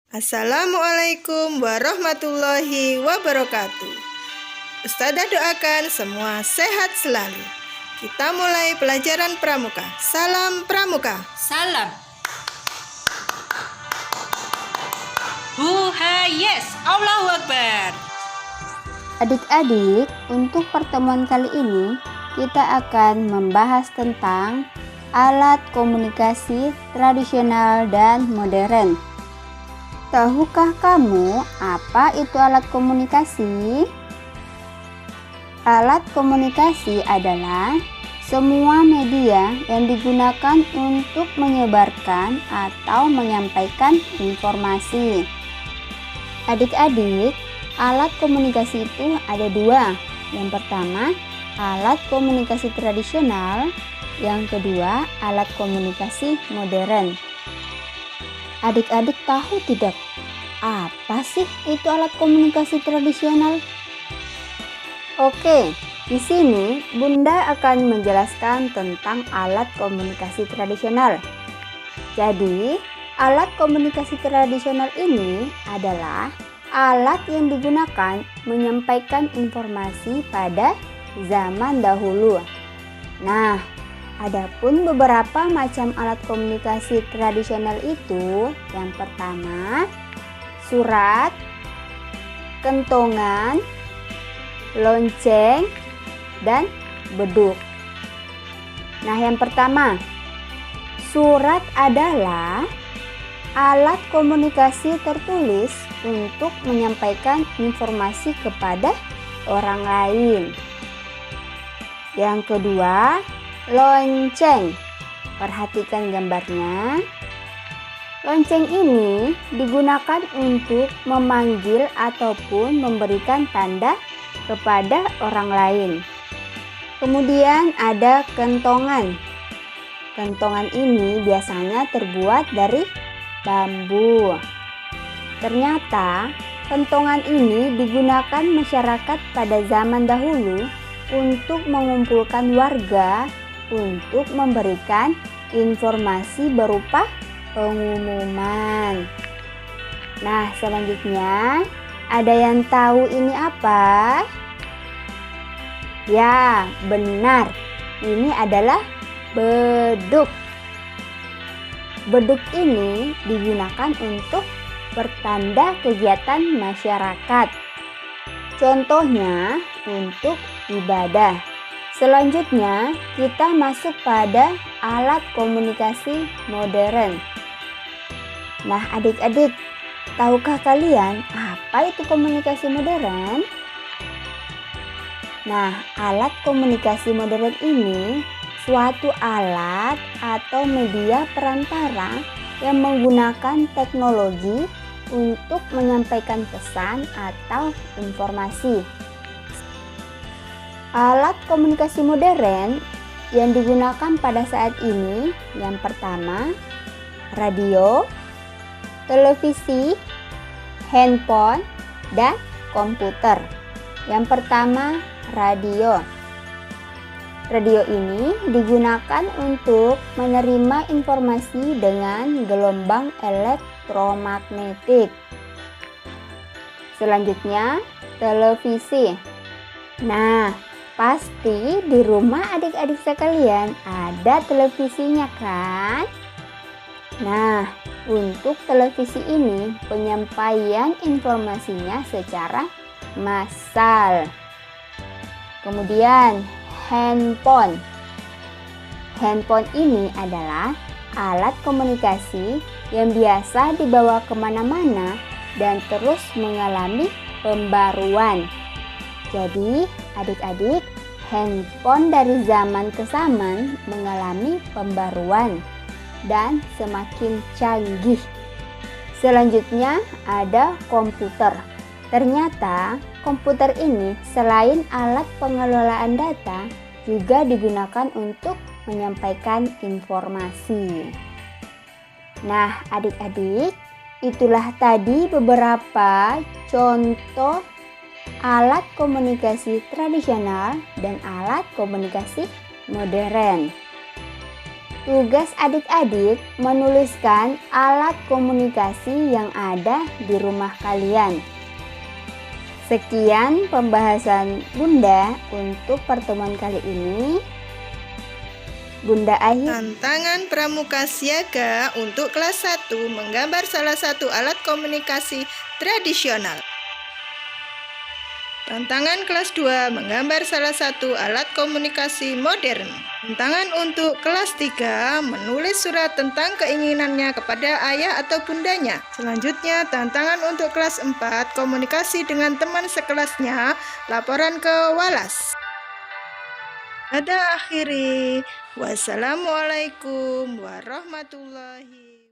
Assalamualaikum warahmatullahi wabarakatuh. Ustazah doakan semua sehat selalu. Kita mulai pelajaran pramuka. Salam pramuka. Salam. Yes, Allahu Akbar. Adik-adik, untuk pertemuan kali ini kita akan membahas tentang alat komunikasi tradisional dan modern. Tahukah kamu apa itu alat komunikasi? Alat komunikasi adalah semua media yang digunakan untuk menyebarkan atau menyampaikan informasi. Adik-adik, alat komunikasi itu ada dua. Yang pertama, alat komunikasi tradisional. Yang kedua, alat komunikasi modern. Adik-adik tahu tidak apa sih itu alat komunikasi tradisional? Oke, di sini Bunda akan menjelaskan tentang alat komunikasi tradisional. Jadi, alat komunikasi tradisional ini adalah alat yang digunakan menyampaikan informasi pada zaman dahulu. Nah, adapun beberapa macam alat komunikasi tradisional itu, yang pertama, surat, kentongan, lonceng, dan beduk. Nah, yang pertama, surat adalah alat komunikasi tertulis untuk menyampaikan informasi kepada orang lain. Yang kedua, lonceng. Perhatikan gambarnya. Lonceng ini digunakan untuk memanggil ataupun memberikan tanda kepada orang lain. Kemudian ada kentongan. Kentongan ini biasanya terbuat dari bambu. Ternyata kentongan ini digunakan masyarakat pada zaman dahulu untuk mengumpulkan warga untuk memberikan informasi berupa pengumuman. Nah, selanjutnya ada yang tahu ini apa? Ya, benar. Ini adalah beduk. Beduk ini digunakan untuk pertanda kegiatan masyarakat. Contohnya untuk ibadah. Selanjutnya, kita masuk pada alat komunikasi modern. Nah, adik-adik, tahukah kalian apa itu komunikasi modern? Nah, alat komunikasi modern ini suatu alat atau media perantara yang menggunakan teknologi untuk menyampaikan pesan atau informasi. Alat komunikasi modern yang digunakan pada saat ini, yang pertama, radio, televisi, handphone, dan komputer. Yang pertama, radio. Radio ini digunakan untuk menerima informasi dengan gelombang elektromagnetik. Selanjutnya, televisi. Nah, pasti di rumah adik-adik sekalian ada televisinya kan? Nah, untuk televisi ini penyampaian informasinya secara massal. Kemudian handphone. Handphone ini adalah alat komunikasi yang biasa dibawa kemana-mana dan terus mengalami pembaruan. Jadi, adik-adik, handphone dari zaman ke zaman mengalami pembaruan dan semakin canggih. Selanjutnya ada komputer. Ternyata komputer ini selain alat pengelolaan data juga digunakan untuk menyampaikan informasi. Nah, adik-adik, itulah tadi beberapa contoh alat komunikasi tradisional dan alat komunikasi modern. Tugas adik-adik menuliskan alat komunikasi yang ada di rumah kalian. Sekian pembahasan Bunda untuk pertemuan kali ini. Bunda akhir. Tantangan pramuka siaga untuk kelas 1 menggambar salah satu alat komunikasi tradisional. Tantangan kelas 2 menggambar salah satu alat komunikasi modern. Tantangan untuk kelas 3 menulis surat tentang keinginannya kepada ayah atau bundanya. Selanjutnya tantangan untuk kelas 4 komunikasi dengan teman sekelasnya, laporan ke Walas. Ada akhiri. Wassalamualaikum warahmatullahi